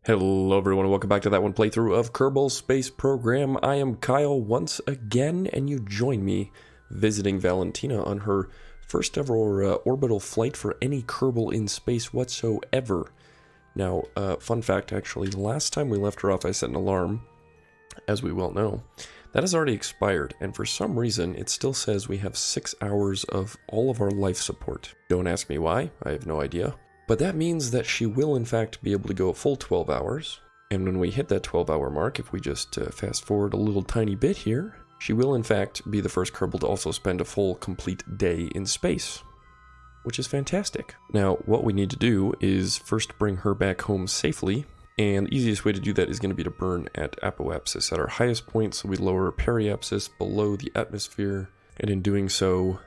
Hello everyone and welcome back to that one playthrough of Kerbal Space Program. I am Kyle once again and you join me visiting Valentina on her first ever orbital flight for any Kerbal in space whatsoever. Now, fun fact actually, the last time we left her off I set an alarm, as we well know. That has already expired and for some reason it still says we have 6 hours of all of our life support. Don't ask me why, I have no idea. But that means that she will in fact be able to go a full 12 hours. And when we hit that 12-hour mark, if we just fast forward a little tiny bit here, she will in fact be the first Kerbal to also spend a full complete day in space. Which is fantastic. Now, what we need to do is first bring her back home safely. And the easiest way to do that is going to be to burn at apoapsis at our highest point, so we lower periapsis below the atmosphere. And in doing so,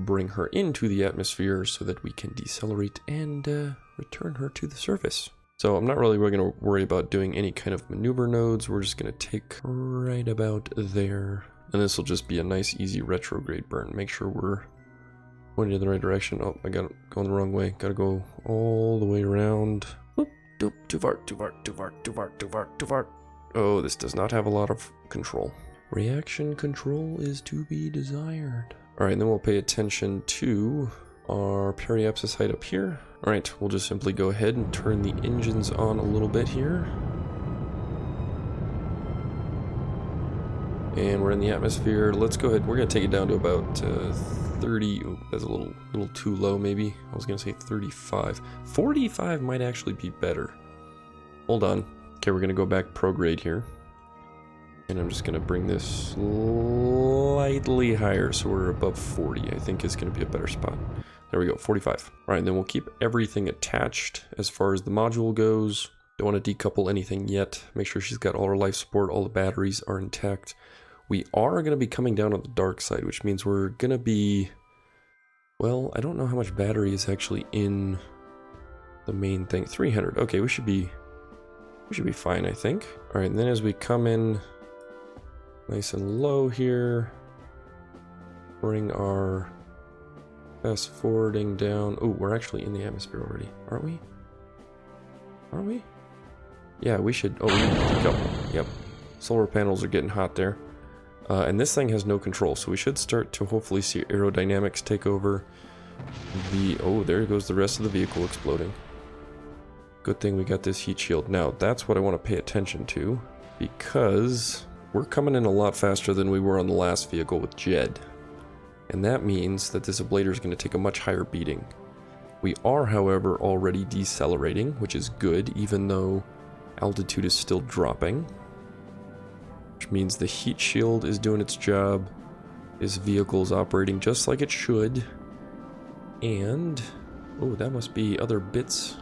bring her into the atmosphere so that we can decelerate and return her to the surface. So I'm not really going to worry about doing any kind of maneuver nodes. We're just going to take right about there. And this will just be a nice, easy retrograde burn. Make sure we're pointing in the right direction. Oh, I got it going the wrong way. Got to go all the way around. Whoop, doop, too far, too far, too far, too far, too far, too far. Oh, this does not have a lot of control. Reaction control is to be desired. Alright, then we'll pay attention to our periapsis height up here. Alright, we'll just simply go ahead and turn the engines on a little bit here. And we're in the atmosphere. Let's go ahead. We're going to take it down to about 30. Oh, that's a little too low maybe. I was going to say 35. 45 might actually be better. Hold on. Okay, we're going to go back prograde here. And I'm just going to bring this slightly higher so we're above 40. I think is going to be a better spot. There we go, 45. All right, then we'll keep everything attached as far as the module goes. Don't want to decouple anything yet. Make sure she's got all her life support, all the batteries are intact. We are going to be coming down on the dark side, which means we're going to be... Well, I don't know how much battery is actually in the main thing. 300. Okay, we should be fine, I think. All right, and then as we come in nice and low here, bring our fast forwarding down. Oh, we're actually in the atmosphere already, aren't we? Aren't we? Yeah, we should. Oh, we need to decouple. Yep. Solar panels are getting hot there. And this thing has no control, so we should start to hopefully see aerodynamics take over. Oh, there goes the rest of the vehicle exploding. Good thing we got this heat shield. Now, that's what I want to pay attention to, because we're coming in a lot faster than we were on the last vehicle with Jed. And that means that this ablator is going to take a much higher beating. We are, however, already decelerating, which is good, even though altitude is still dropping. Which means the heat shield is doing its job. This vehicle is operating just like it should. And... oh, that must be other bits.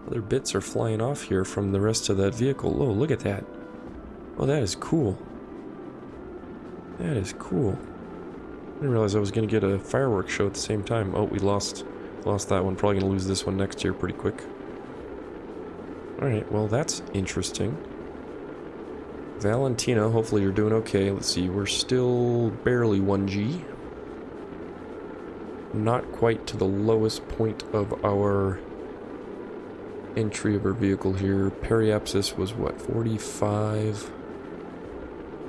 Other bits are flying off here from the rest of that vehicle. Oh, look at that. Oh, that is cool. That is cool. I didn't realize I was going to get a fireworks show at the same time. Oh, we lost that one. Probably going to lose this one next year pretty quick. Alright, well that's interesting. Valentina, hopefully you're doing okay. Let's see, we're still barely 1G. Not quite to the lowest point of our entry of our vehicle here. Periapsis was what, 45?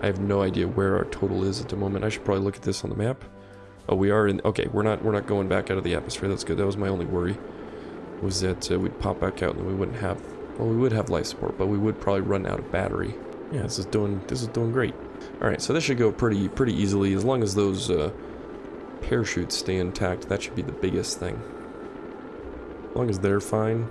I have no idea where our total is at the moment. I should probably look at this on the map. Oh, we are in... okay, we're not going back out of the atmosphere. That's good. That was my only worry. Was that we'd pop back out and then we wouldn't have... well, we would have life support, but we would probably run out of battery. Yeah, this is doing great. Alright, so this should go pretty easily. As long as those parachutes stay intact, that should be the biggest thing. As long as they're fine,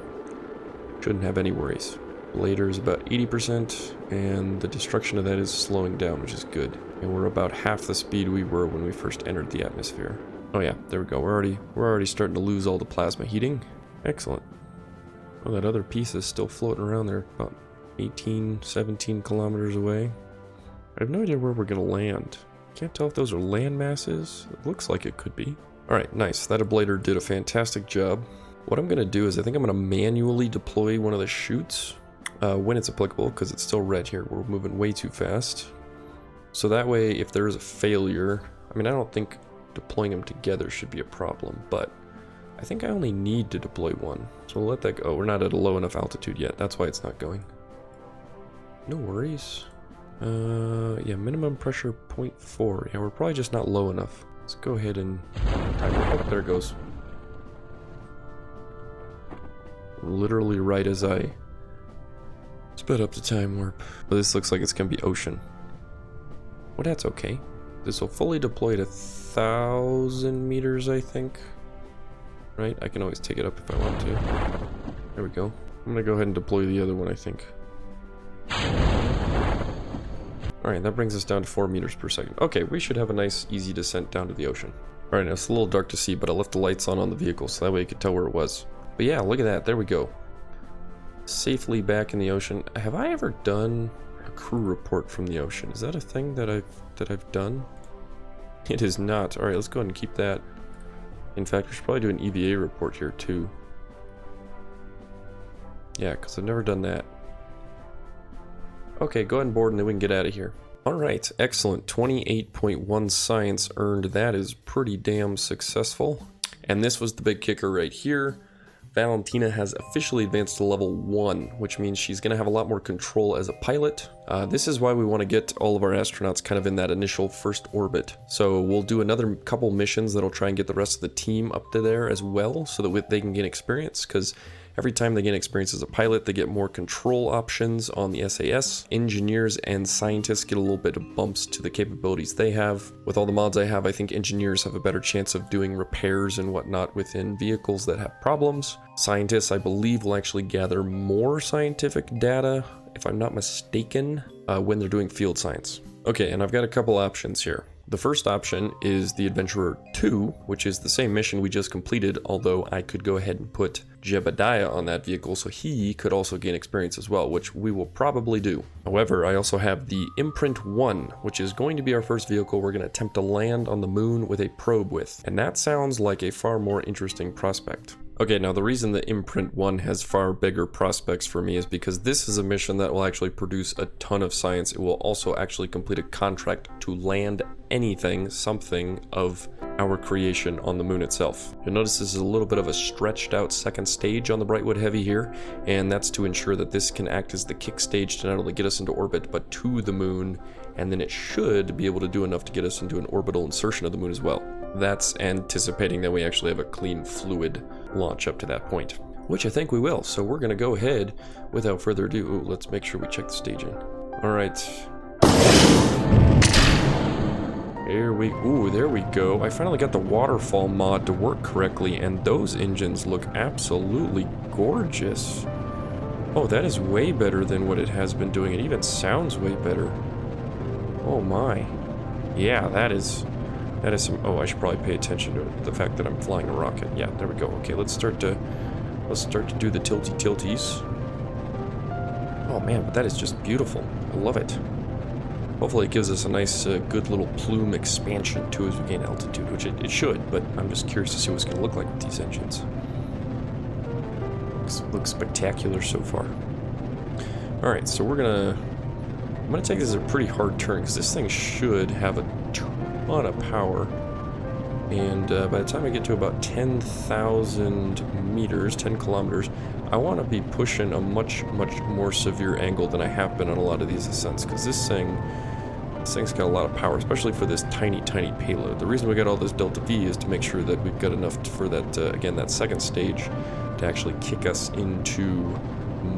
shouldn't have any worries. Blader is about 80%, and the destruction of that is slowing down, which is good. And we're about half the speed we were when we first entered the atmosphere. Oh yeah, there we go. We're already starting to lose all the plasma heating. Excellent. Oh, that other piece is still floating around there, about 18, 17 kilometers away. I have no idea where we're gonna land. Can't tell if those are land masses. It looks like it could be. Alright, nice. That ablator did a fantastic job. What I'm gonna do is I think I'm gonna manually deploy one of the chutes. When it's applicable, because it's still red here. We're moving way too fast. So that way, if there is a failure, I mean, I don't think deploying them together should be a problem, but I think I only need to deploy one. So we'll let that go. We're not at a low enough altitude yet. That's why it's not going. No worries. Yeah, minimum pressure 0.4. Yeah, we're probably just not low enough. Let's go ahead and time it. Oh, there it goes. Literally right as I sped up the time warp. But this looks like it's gonna be ocean. Well, that's okay. This will fully deploy at 1,000 meters, I think. Right? I can always take it up if I want to. There we go. I'm gonna go ahead and deploy the other one, I think. Alright, that brings us down to 4 meters per second. Okay, we should have a nice, easy descent down to the ocean. Alright, now it's a little dark to see, but I left the lights on the vehicle, so that way you could tell where it was. But yeah, look at that. There we go. Safely back in the ocean. Have I ever done a crew report from the ocean? Is that a thing that I've done? It is not. Alright, let's go ahead and keep that. In fact, we should probably do an EVA report here too. Yeah, because I've never done that. Okay, go ahead and board and then we can get out of here. Alright, excellent. 28.1 science earned. That is pretty damn successful. And this was the big kicker right here. Valentina has officially advanced to level 1, which means she's going to have a lot more control as a pilot. This is why we want to get all of our astronauts kind of in that initial first orbit. So we'll do another couple missions that'll try and get the rest of the team up to there as well, so that they can gain experience, because every time they gain experience as a pilot, they get more control options on the SAS. Engineers and scientists get a little bit of bumps to the capabilities they have. With all the mods I have, I think engineers have a better chance of doing repairs and whatnot within vehicles that have problems. Scientists, I believe, will actually gather more scientific data, if I'm not mistaken, when they're doing field science. Okay, and I've got a couple options here. The first option is the Adventurer 2, which is the same mission we just completed, although I could go ahead and put Jebediah on that vehicle so he could also gain experience as well, which we will probably do. However, I also have the Imprint 1, which is going to be our first vehicle we're going to attempt to land on the moon with a probe with, and that sounds like a far more interesting prospect. Okay, now the reason the Imprint 1 has far bigger prospects for me is because this is a mission that will actually produce a ton of science. It will also actually complete a contract to land anything, something of our creation on the moon itself. You'll notice this is a little bit of a stretched out second stage on the Brightwood Heavy here, and that's to ensure that this can act as the kick stage to not only get us into orbit, but to the moon, and then it should be able to do enough to get us into an orbital insertion of the moon as well. That's anticipating that we actually have a clean fluid launch up to that point, which I think we will. So we're going to go ahead without further ado. Ooh, let's make sure we check the staging. All right. There we go. I finally got the waterfall mod to work correctly, and those engines look absolutely gorgeous. Oh, that is way better than what it has been doing. It even sounds way better. Oh my. Yeah, that is some... Oh, I should probably pay attention to the fact that I'm flying a rocket. Yeah, there we go. Okay, let's start to do the tilties. Oh man, but that is just beautiful. I love it. Hopefully it gives us a nice, good little plume expansion too as we gain altitude, which it should, but I'm just curious to see what it's going to look like with these engines. Looks spectacular so far. Alright, so I'm gonna take this as a pretty hard turn, because this thing should have a ton of power. And by the time I get to about 10,000 meters, 10 kilometers, I want to be pushing a much more severe angle than I have been on a lot of these ascents, because this thing's got a lot of power, especially for this tiny payload. The reason we got all this Delta V is to make sure that we've got enough for that, again, that second stage to actually kick us into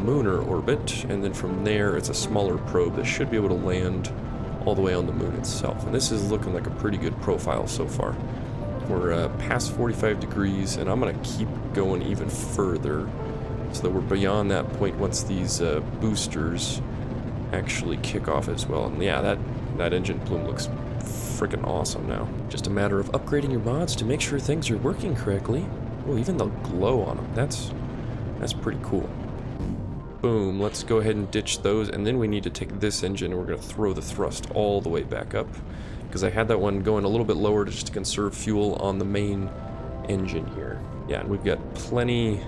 lunar orbit, and then from there it's a smaller probe that should be able to land all the way on the moon itself. And this is looking like a pretty good profile so far. We're past 45 degrees, and I'm going to keep going even further so that we're beyond that point once these boosters actually kick off as well. And yeah, that engine plume looks freaking awesome now. Just a matter of upgrading your mods to make sure things are working correctly. Oh, even the glow on them. That's pretty cool. Boom, let's go ahead and ditch those, and then we need to take this engine and we're going to throw the thrust all the way back up, because I had that one going a little bit lower just to conserve fuel on the main engine here. Yeah, and we've got plenty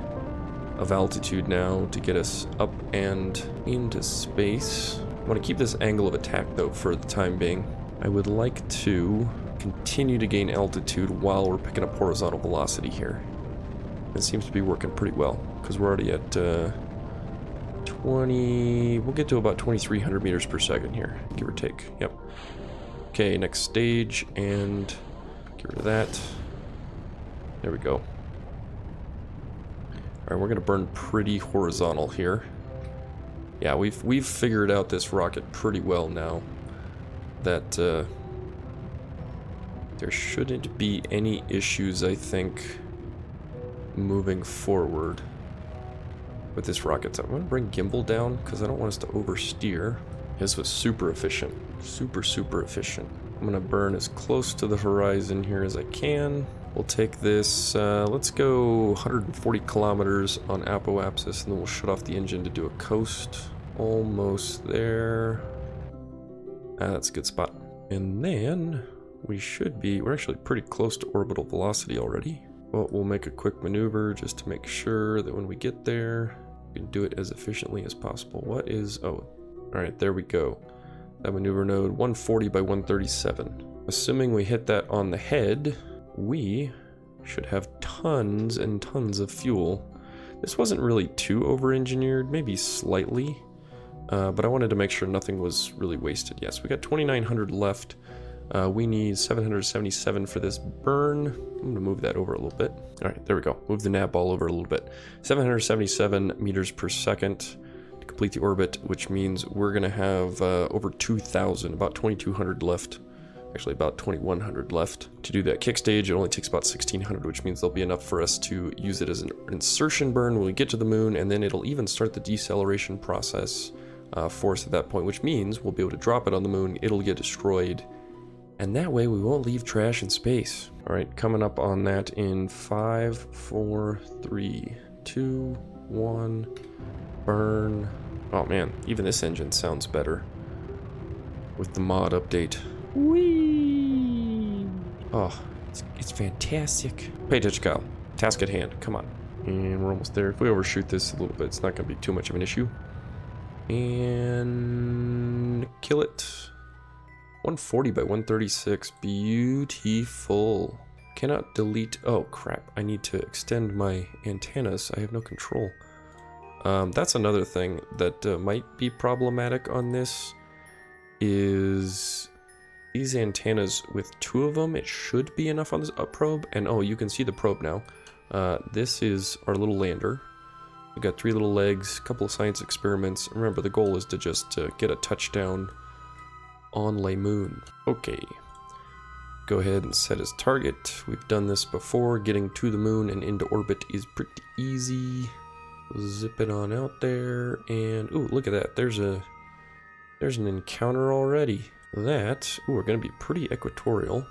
of altitude now to get us up and into space. I want to keep this angle of attack though for the time being. I would like to continue to gain altitude while we're picking up horizontal velocity here. It seems to be working pretty well, because we're already at 20... We'll get to about 2,300 meters per second here, give or take. Yep. Okay, next stage, and get rid of that. There we go. Alright, we're going to burn pretty horizontal here. Yeah, we've figured out this rocket pretty well now. That there shouldn't be any issues, I think, moving forward with this rocket. So I'm going to bring gimbal down because I don't want us to oversteer. This was super efficient. Super efficient. I'm going to burn as close to the horizon here as I can. We'll take this, let's go 140 kilometers on apoapsis, and then we'll shut off the engine to do a coast. Almost there. Ah, that's a good spot. And then we should be, we're actually pretty close to orbital velocity already. But we'll make a quick maneuver just to make sure that when we get there, we can do it as efficiently as possible. What is, oh, alright, there we go. That maneuver node, 140 by 137. Assuming we hit that on the head, we should have tons and tons of fuel. This wasn't really too over-engineered, maybe slightly, but I wanted to make sure nothing was really wasted. Yes, we got 2,900 left. We need 777 for this burn. I'm going to move that over a little bit. All right, there we go. Move the nav ball over a little bit. 777 meters per second to complete the orbit, which means we're going to have over 2,000, about 2,200 left. Actually, about 2,100 left. To do that kick stage, it only takes about 1,600, which means there'll be enough for us to use it as an insertion burn when we get to the moon, and then it'll even start the deceleration process for us at that point, which means we'll be able to drop it on the moon, it'll get destroyed, and that way we won't leave trash in space. All right, coming up on that in 5, 4, 3, 2, 1, burn. Oh man, even this engine sounds better with the mod update. Whee! Oh, it's fantastic. Pay attention, Kyle. Task at hand. Come on. And we're almost there. If we overshoot this a little bit, it's not going to be too much of an issue. And kill it. 140 by 136. Beautiful. Cannot delete. Oh, crap. I need to extend my antennas. I have no control. That's another thing that might be problematic on this is... these antennas, with 2 of them, it should be enough on this probe. And oh, you can see the probe now. This is our little lander. We've got 3 little legs, a couple of science experiments. Remember, the goal is to just get a touchdown on Le Moon. Okay. Go ahead and set as target. We've done this before. Getting to the moon and into orbit is pretty easy. Zip it on out there. And, ooh, look at that. There's an encounter already. That, ooh, we're going to be pretty equatorial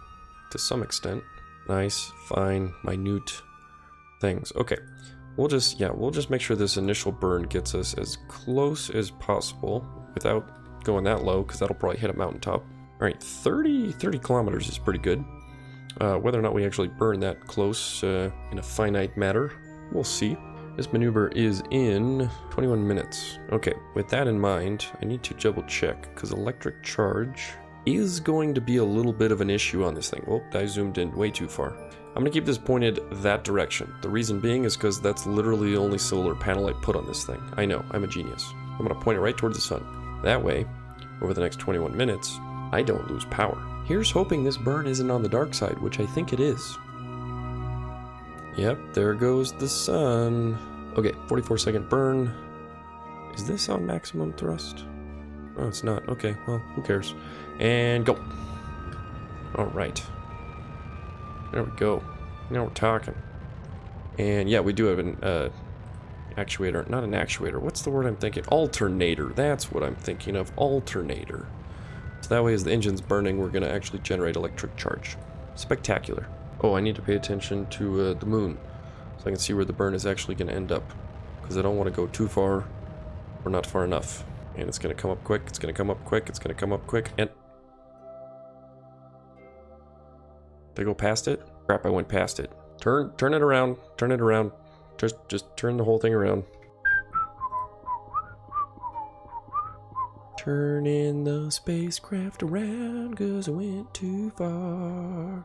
to some extent. Nice, fine, minute things. Okay, we'll just make sure this initial burn gets us as close as possible without going that low, because that'll probably hit a mountaintop. All right, 30 kilometers is pretty good. Whether or not we actually burn that close in a finite matter, we'll see. This maneuver is in 21 minutes. Okay, with that in mind, I need to double check, because electric charge is going to be a little bit of an issue on this thing. Oh, I zoomed in way too far. I'm going to keep this pointed that direction. The reason being is because that's literally the only solar panel I put on this thing. I know, I'm a genius. I'm going to point it right towards the sun. That way, over the next 21 minutes, I don't lose power. Here's hoping this burn isn't on the dark side, which I think it is. Yep, there goes the sun. Okay, 44-second burn. Is this on maximum thrust? Oh, it's not. Okay, well, who cares? And go. All right. There we go. Now we're talking. And yeah, we do have an actuator. Not an actuator. What's the word I'm thinking? Alternator. That's what I'm thinking of. Alternator. So that way as the engine's burning, we're going to actually generate electric charge. Spectacular. Oh, I need to pay attention to the moon, so I can see where the burn is actually going to end up, because I don't want to go too far or not far enough. And it's going to come up quick, it's going to come up quick, it's going to come up quick, and... did I go past it? Crap, I went past it. Turn it around, turn it around. Just turn the whole thing around. Turning the spacecraft around, 'cause I went too far.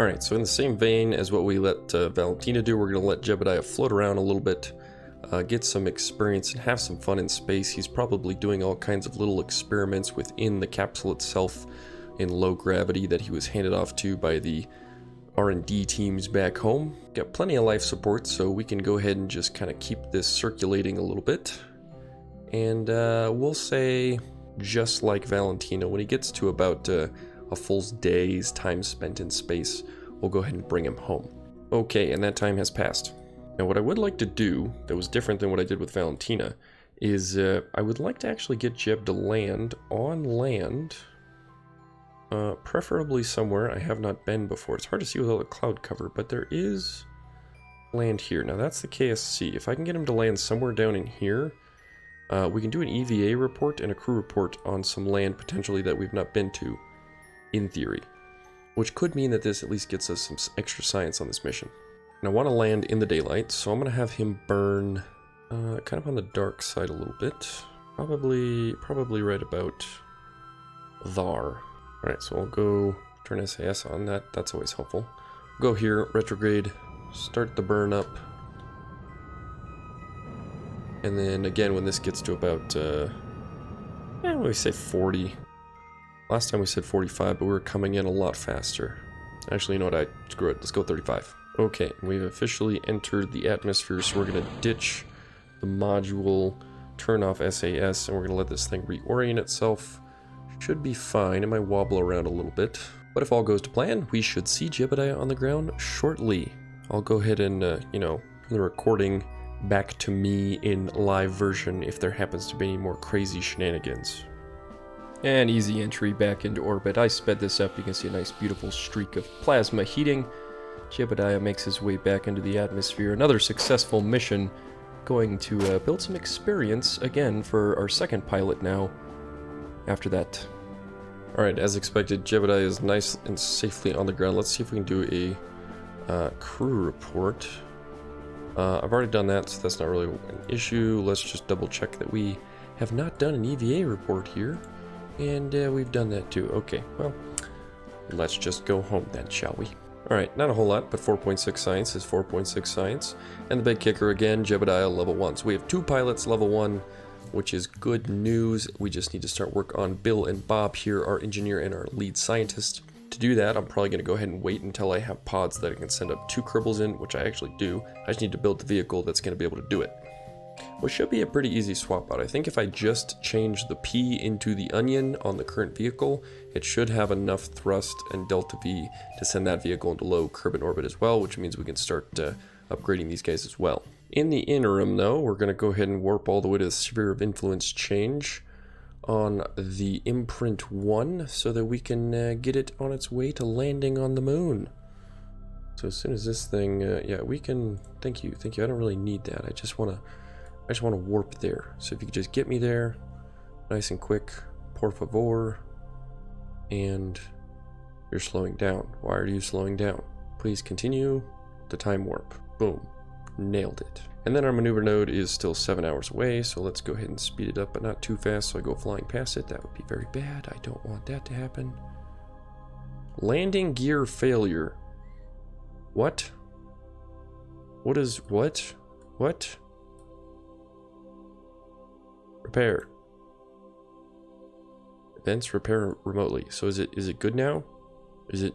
Alright, so in the same vein as what we let Valentina do, we're going to let Jebediah float around a little bit, get some experience and have some fun in space. He's probably doing all kinds of little experiments within the capsule itself in low gravity that he was handed off to by the R&D teams back home. Got plenty of life support, so we can go ahead and just kind of keep this circulating a little bit. And we'll say, just like Valentina, when he gets to about a full day's time spent in space, we'll go ahead and bring him home. Okay, and that time has passed. Now what I would like to do, that was different than what I did with Valentina, is I would like to actually get Jeb to land on land, preferably somewhere I have not been before. It's hard to see with all the cloud cover, but there is land here. Now that's the KSC. If I can get him to land somewhere down in here, we can do an EVA report and a crew report on some land potentially that we've not been to, in theory. Which could mean that this at least gets us some extra science on this mission. And I want to land in the daylight, so I'm going to have him burn kind of on the dark side a little bit. Probably right about there. Alright, so I'll go turn SAS on. That's always helpful. Go here, retrograde, start the burn up. And then again, when this gets to about, we say 40. Last time we said 45, but we were coming in a lot faster. Actually, you know what, screw it, let's go 35. Okay, we've officially entered the atmosphere, so we're going to ditch the module, turn off SAS, and we're going to let this thing reorient itself. Should be fine. It might wobble around a little bit. But if all goes to plan, we should see Jebediah on the ground shortly. I'll go ahead and, the recording back to me in live version if there happens to be any more crazy shenanigans. And easy entry back into orbit. I sped this up. You can see a nice beautiful streak of plasma heating. Jebediah makes his way back into the atmosphere. Another successful mission. Going to build some experience again for our second pilot now after that. Alright, as expected, Jebediah is nice and safely on the ground. Let's see if we can do a crew report. I've already done that, so that's not really an issue. Let's just double check that we have not done an EVA report here. And we've done that too. Okay, well, let's just go home then, shall we? Alright, not a whole lot, but 4.6 science is 4.6 science. And the big kicker again, Jebediah level 1. So we have 2 pilots level 1, which is good news. We just need to start work on Bill and Bob here, our engineer and our lead scientist. To do that, I'm probably going to go ahead and wait until I have pods that I can send up 2 Kerbals in, which I actually do. I just need to build the vehicle that's going to be able to do it. Which should be a pretty easy swap out. I think if I just change the P into the onion on the current vehicle, it should have enough thrust and delta V to send that vehicle into low Kerbin orbit as well, which means we can start upgrading these guys as well. In the interim though, we're going to go ahead and warp all the way to the sphere of influence change on the imprint 1 so that we can get it on its way to landing on the moon. So as soon as this thing, yeah, we can, thank you, I don't really need that. I just want to warp there. So if you could just get me there, nice and quick, por favor. And you're slowing down. Why are you slowing down? Please continue the time warp. Boom. Nailed it. And then our maneuver node is still 7 hours away, so let's go ahead and speed it up, but not too fast so I go flying past it. That would be very bad. I don't want that to happen. Landing gear failure. What? What is, what? What? Repair. Events repair remotely. So is it good now? Is it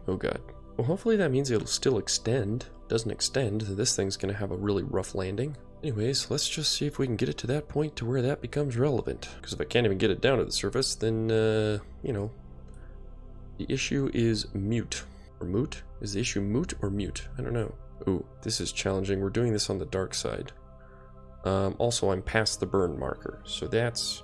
oh god. Well, hopefully that means it'll still extend. Doesn't extend, this thing's gonna have a really rough landing. Anyways, let's just see if we can get it to that point to where that becomes relevant. Because if I can't even get it down to the surface, then the issue is mute. Or moot? Is the issue moot or mute? I don't know. Ooh, this is challenging. We're doing this on the dark side. Also, I'm past the burn marker, so that's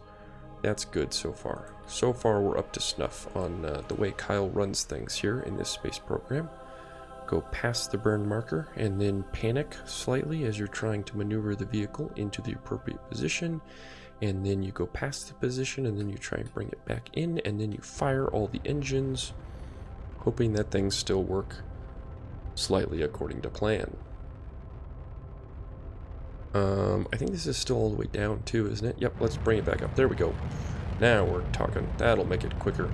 good so far. So far, we're up to snuff on the way Kyle runs things here in this space program. Go past the burn marker, and then panic slightly as you're trying to maneuver the vehicle into the appropriate position. And then you go past the position, and then you try and bring it back in, and then you fire all the engines, hoping that things still work slightly according to plan. I think this is still all the way down too, isn't it? Yep, let's bring it back up. There we go. Now we're talking. That'll make it quicker.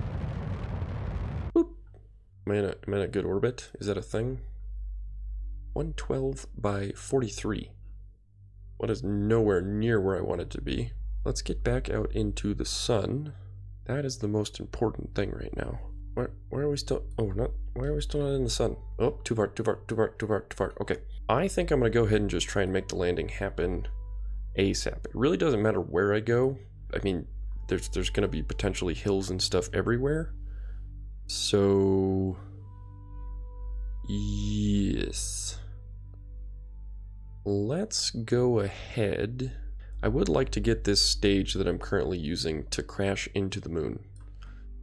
Am I in a good orbit? Is that a thing? 112 by 43. What is nowhere near where I want it to be. Let's get back out into the sun. That is the most important thing right now. Why are we still... Oh, we're not... Why are we still not in the sun? Oh, too far. Okay. I think I'm going to go ahead and just try and make the landing happen ASAP. It really doesn't matter where I go. I mean, there's going to be potentially hills and stuff everywhere. So... Yes. Let's go ahead. I would like to get this stage that I'm currently using to crash into the moon.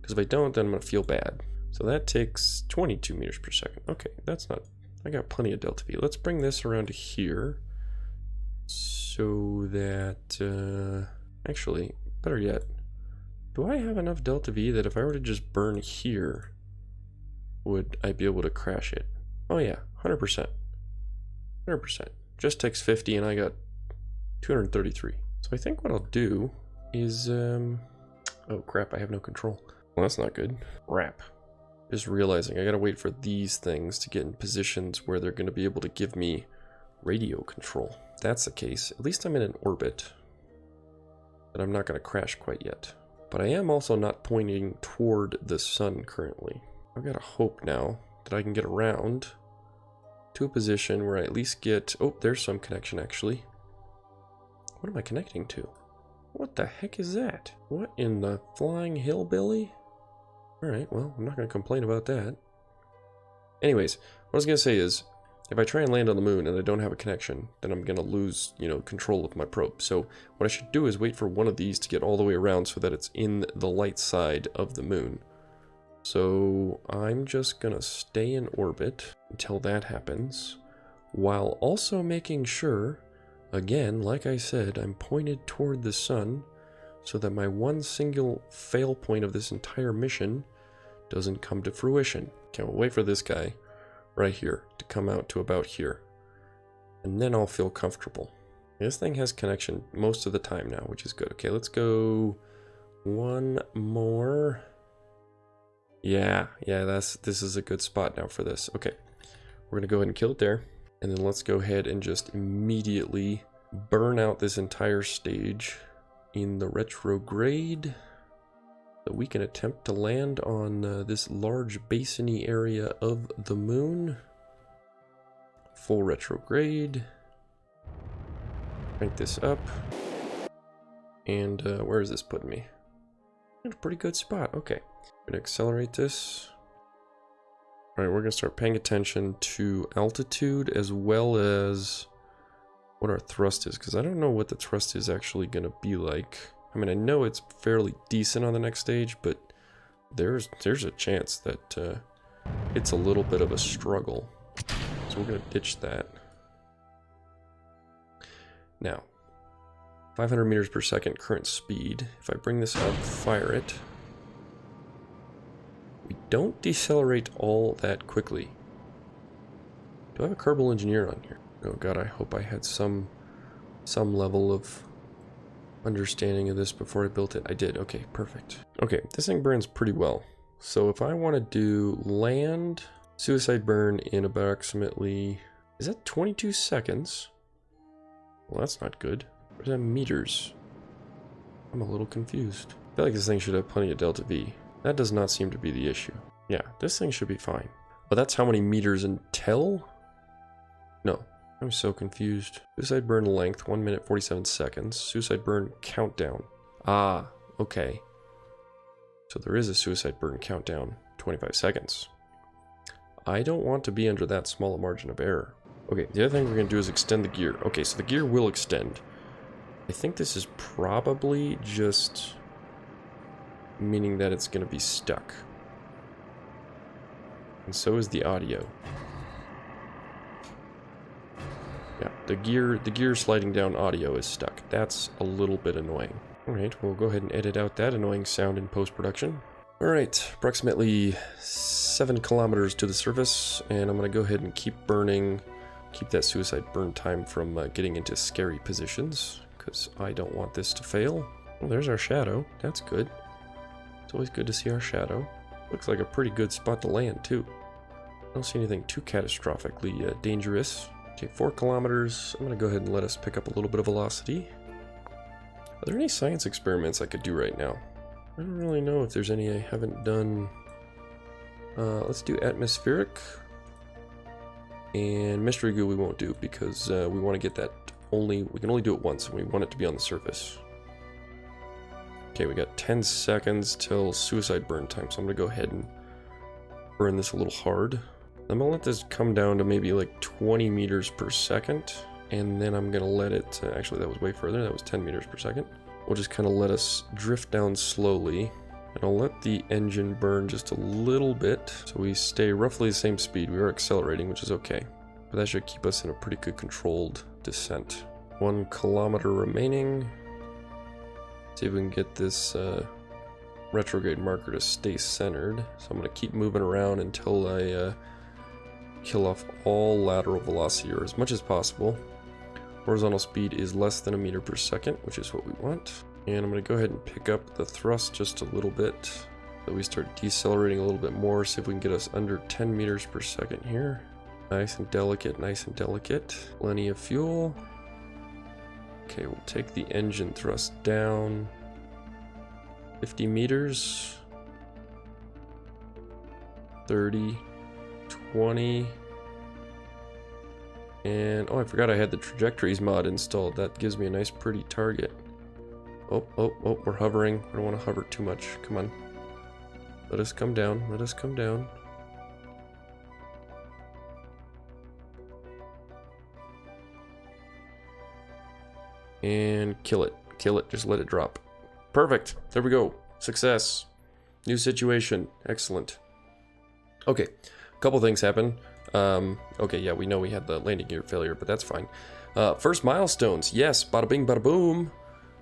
Because if I don't, then I'm going to feel bad. So that takes 22 meters per second. Okay, that's not... I got plenty of delta V. Let's bring this around to here. So that... actually, better yet, do I have enough delta V that if I were to just burn here, would I be able to crash it? Oh yeah, 100%. 100%. Just takes 50 and I got 233. So I think what I'll do is... oh crap, I have no control. Well, that's not good. Crap. Just realizing I gotta wait for these things to get in positions where they're gonna be able to give me radio control. If that's the case, at least I'm in an orbit. But I'm not gonna crash quite yet. But I am also not pointing toward the sun currently. I've gotta hope now that I can get around to a position where I at least get... Oh, there's some connection actually. What am I connecting to? What the heck is that? What in the flying hillbilly? Alright, well, I'm not going to complain about that. Anyways, what I was going to say is, if I try and land on the moon and I don't have a connection, then I'm going to lose, control of my probe. So what I should do is wait for one of these to get all the way around so that it's in the light side of the moon. So I'm just going to stay in orbit until that happens, while also making sure, again, like I said, I'm pointed toward the sun, so that my one single fail point of this entire mission doesn't come to fruition. Okay, we'll wait for this guy right here to come out to about here. And then I'll feel comfortable. This thing has connection most of the time now, which is good. Okay, let's go one more. Yeah, this is a good spot now for this. Okay, we're gonna go ahead and kill it there. And then let's go ahead and just immediately burn out this entire stage in the retrograde, that we can attempt to land on this large basin-y area of the moon. Full retrograde. Crank this up. And where is this putting me? In a pretty good spot. Okay. I'm gonna accelerate this. Alright, we're gonna start paying attention to altitude as well as what our thrust is, because I don't know what the thrust is actually going to be like. I mean, I know it's fairly decent on the next stage, but there's a chance that it's a little bit of a struggle. So we're going to ditch that. Now, 500 meters per second current speed. If I bring this up, fire it. We don't decelerate all that quickly. Do I have a Kerbal engineer on here? Oh god, I hope I had some level of understanding of this before I built it. I did. Okay, perfect. Okay, this thing burns pretty well. So if I want to do land suicide burn in approximately... Is that 22 seconds? Well, that's not good. Where's that meters? I'm a little confused. I feel like this thing should have plenty of delta V. That does not seem to be the issue. Yeah, this thing should be fine. But that's how many meters until? No. I'm so confused. Suicide burn length, 1 minute 47 seconds. Suicide burn countdown. Ah, okay. So there is a suicide burn countdown, 25 seconds. I don't want to be under that small a margin of error. Okay, the other thing we're going to do is extend the gear. Okay, so the gear will extend. I think this is probably just meaning that it's going to be stuck. And so is the audio. Yeah, the gear sliding down audio is stuck. That's a little bit annoying. Alright, we'll go ahead and edit out that annoying sound in post-production. Alright, approximately 7 kilometers to the surface, and I'm going to go ahead and keep burning, keep that suicide burn time from getting into scary positions, because I don't want this to fail. Well, there's our shadow. That's good. It's always good to see our shadow. Looks like a pretty good spot to land too. I don't see anything too catastrophically dangerous. Okay, 4 kilometers. I'm gonna go ahead and let us pick up a little bit of velocity. Are there any science experiments I could do right now? I don't really know if there's any I haven't done. Let's do atmospheric. And mystery goo we won't do because we want to get that we can only do it once and we want it to be on the surface. Okay, we got 10 seconds till suicide burn time, so I'm going to go ahead and burn this a little hard. I'm going to let this come down to maybe like 20 meters per second. And then I'm going to let it, actually that was way further, that was 10 meters per second. We'll just kind of let us drift down slowly. And I'll let the engine burn just a little bit, so we stay roughly the same speed. We are accelerating, which is okay. But that should keep us in a pretty good controlled descent. 1 kilometer remaining. See if we can get this retrograde marker to stay centered. So I'm going to keep moving around until I kill off all lateral velocity, or as much as possible. Horizontal speed is less than a meter per second, which is what we want. And I'm going to go ahead and pick up the thrust just a little bit, so we start decelerating a little bit more, see if we can get us under 10 meters per second here. Nice and delicate, nice and delicate. Plenty of fuel. Okay, we'll take the engine thrust down 50 meters. 30, 20. And, oh, I forgot I had the trajectories mod installed. That gives me a nice pretty target. Oh, we're hovering. I don't want to hover too much. Come on. Let us come down. Let us come down. And kill it. Kill it. Just let it drop. Perfect. There we go. Success. New situation. Excellent. Okay. A couple things happen. Okay, yeah, we know we had the landing gear failure, but that's fine. First milestones. Yes. Bada bing, bada boom.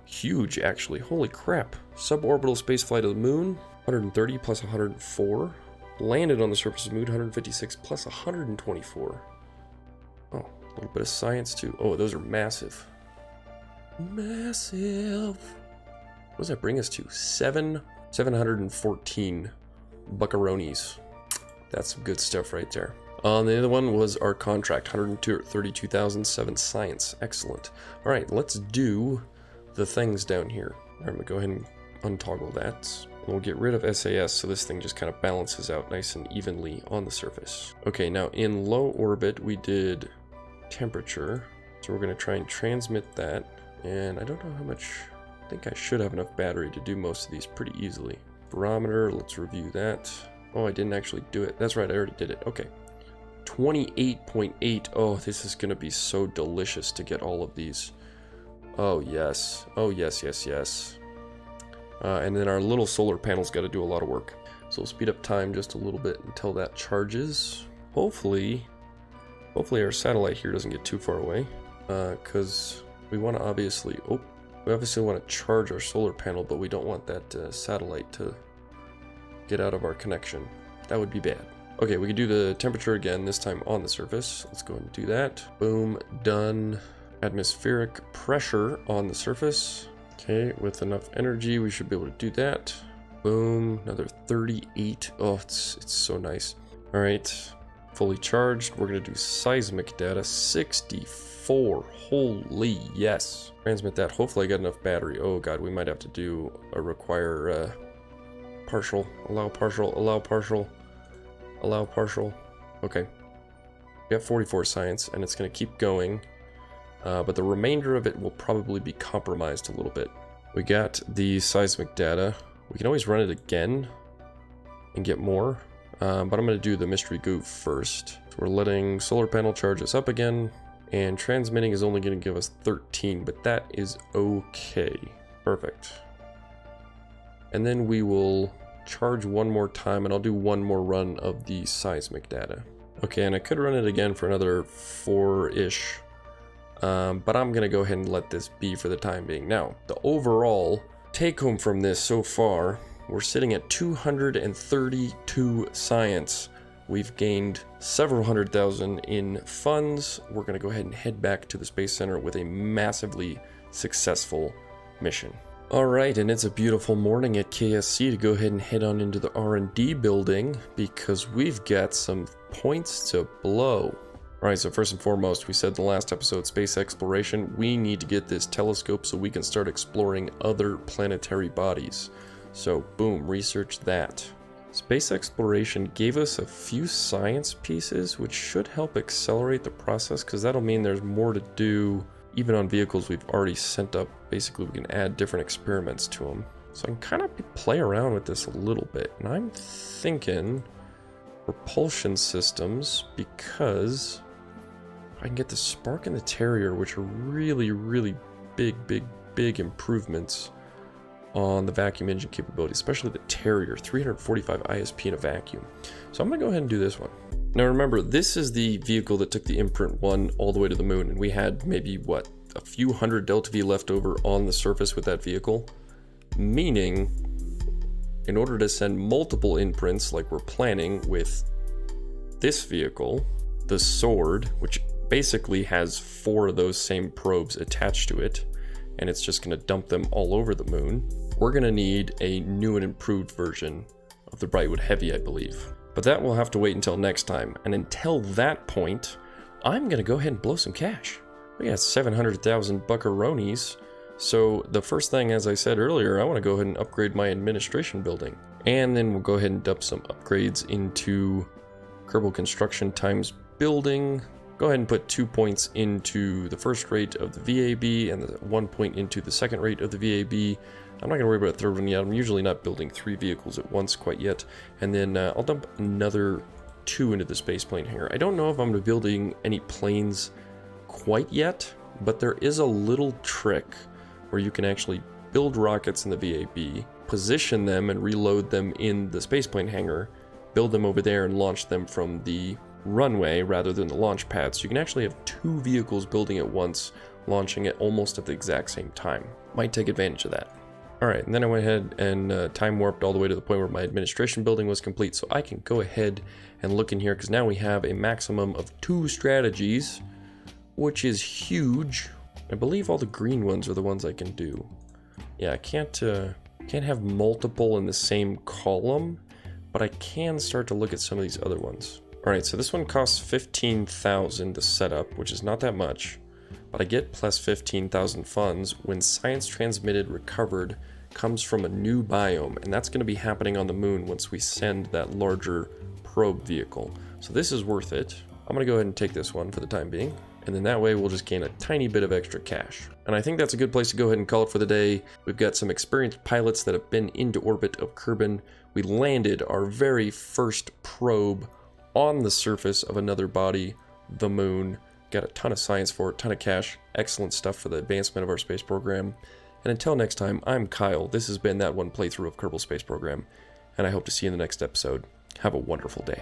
Huge, actually. Holy crap. Suborbital spaceflight of the moon, 130 plus 104. Landed on the surface of the moon, 156 plus 124. Oh, a little bit of science too. Oh, those are massive. Massive. What does that bring us to? 714 buckaroonies. That's some good stuff right there. The other one was our contract, 132,007 science. Excellent. All right, let's do the things down here. I'm gonna go ahead and untoggle that. We'll get rid of SAS so this thing just kind of balances out nice and evenly on the surface. Okay, now in low orbit we did temperature, so we're gonna try and transmit that. And I don't know how much, I think I should have enough battery to do most of these pretty easily. Barometer, let's review that. Oh, I didn't actually do it. That's right, I already did it. Okay. 28.8. Oh, this is gonna be so delicious to get all of these. Oh yes, oh yes, yes, yes. And then our little solar panel's got to do a lot of work. So we'll speed up time just a little bit until that charges. Hopefully our satellite here doesn't get too far away. Because we want to obviously want to charge our solar panel, but we don't want that satellite to get out of our connection. That would be bad. Okay, we can do the temperature again, this time on the surface. Let's go ahead and do that. Boom, done. Atmospheric pressure on the surface. Okay, with enough energy, we should be able to do that. Boom, another 38. Oh, it's so nice. All right, fully charged. We're gonna do seismic data, 64. Holy yes. Transmit that. Hopefully I got enough battery. Oh god, we might have to require partial, allow partial, allow partial, allow partial. Okay, we got 44 science, and it's gonna keep going. But the remainder of it will probably be compromised a little bit. We got the seismic data. We can always run it again and get more. But I'm going to do the mystery goo first. So we're letting solar panel charge us up again. And transmitting is only going to give us 13, but that is okay. Perfect. And then we will charge one more time, and I'll do one more run of the seismic data. Okay, and I could run it again for another 4-ish. But I'm going to go ahead and let this be for the time being. Now, the overall take home from this so far, we're sitting at 232 science. We've gained several 100,000 in funds. We're going to go ahead and head back to the Space Center with a massively successful mission. Alright, and it's a beautiful morning at KSC to go ahead and head on into the R&D building because we've got some points to blow. Alright, so first and foremost, we said in the last episode, space exploration, we need to get this telescope so we can start exploring other planetary bodies. So boom, research that. Space exploration gave us a few science pieces, which should help accelerate the process because that'll mean there's more to do. Even on vehicles we've already sent up, basically we can add different experiments to them. So I can kind of play around with this a little bit. And I'm thinking propulsion systems because I can get the Spark and the Terrier, which are really, really big improvements on the vacuum engine capability, especially the Terrier, 345 ISP in a vacuum. So I'm gonna go ahead and do this one. Now remember, this is the vehicle that took the Imprint 1 all the way to the moon, and we had maybe, what, a few hundred Delta V left over on the surface with that vehicle? Meaning, in order to send multiple imprints like we're planning with this vehicle, the Sword, which basically has 4 of those same probes attached to it, and it's just gonna dump them all over the moon, we're gonna need a new and improved version of the Brightwood Heavy, I believe. But that will have to wait until next time. And until that point, I'm going to go ahead and blow some cash. We got 700,000 buckaroonies. So the first thing, as I said earlier, I want to go ahead and upgrade my administration building. And then we'll go ahead and dump some upgrades into Kerbal construction times building. Go ahead and put 2 points into the first rate of the VAB and 1 point into the second rate of the VAB. I'm not going to worry about the third one yet. I'm usually not building 3 vehicles at once quite yet. And then I'll dump another 2 into the space plane hangar. I don't know if I'm going to be building any planes quite yet, but there is a little trick where you can actually build rockets in the VAB, position them and reload them in the space plane hangar, build them over there and launch them from the runway rather than the launch pad. So you can actually have 2 vehicles building at once, launching it almost at the exact same time. Might take advantage of that. Alright, and then I went ahead and time warped all the way to the point where my administration building was complete, so I can go ahead and look in here, because now we have a maximum of 2 strategies, which is huge. I believe all the green ones are the ones I can do. Yeah, I can't have multiple in the same column, but I can start to look at some of these other ones. Alright, so this one costs 15,000 to set up, which is not that much. But I get plus 15,000 funds when science transmitted recovered comes from a new biome, and that's going to be happening on the moon once we send that larger probe vehicle. So this is worth it. I'm going to go ahead and take this one for the time being, and then that way we'll just gain a tiny bit of extra cash. And I think that's a good place to go ahead and call it for the day. We've got some experienced pilots that have been into orbit of Kerbin. We landed our very first probe on the surface of another body, the moon. Got a ton of science for it, ton of cash, excellent stuff for the advancement of our space program. And until next time, I'm Kyle. This has been that one playthrough of Kerbal Space Program, and I hope to see you in the next episode. Have a wonderful day.